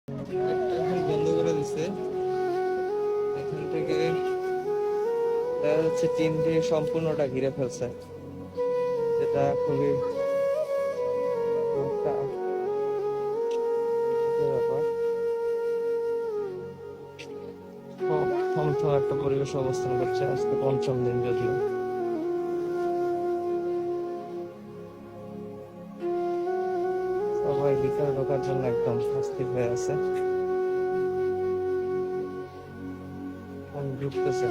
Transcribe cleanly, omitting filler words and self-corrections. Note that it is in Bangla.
এখন বন্ধ করে দিছে। এখান থেকে দেখা যাচ্ছে টিম দিয়ে সম্পূর্ণটা ঘিরে ফেলছে, যেটা খুবই একটা ব্যাপার। থমথম একটা পরিবেশ অবস্থান করছে আজকে পঞ্চম দিন, যদিও সবাই ভিতরে ঢোকার জন্য একদম অস্থির হয়ে আছে। ঢুকতেছে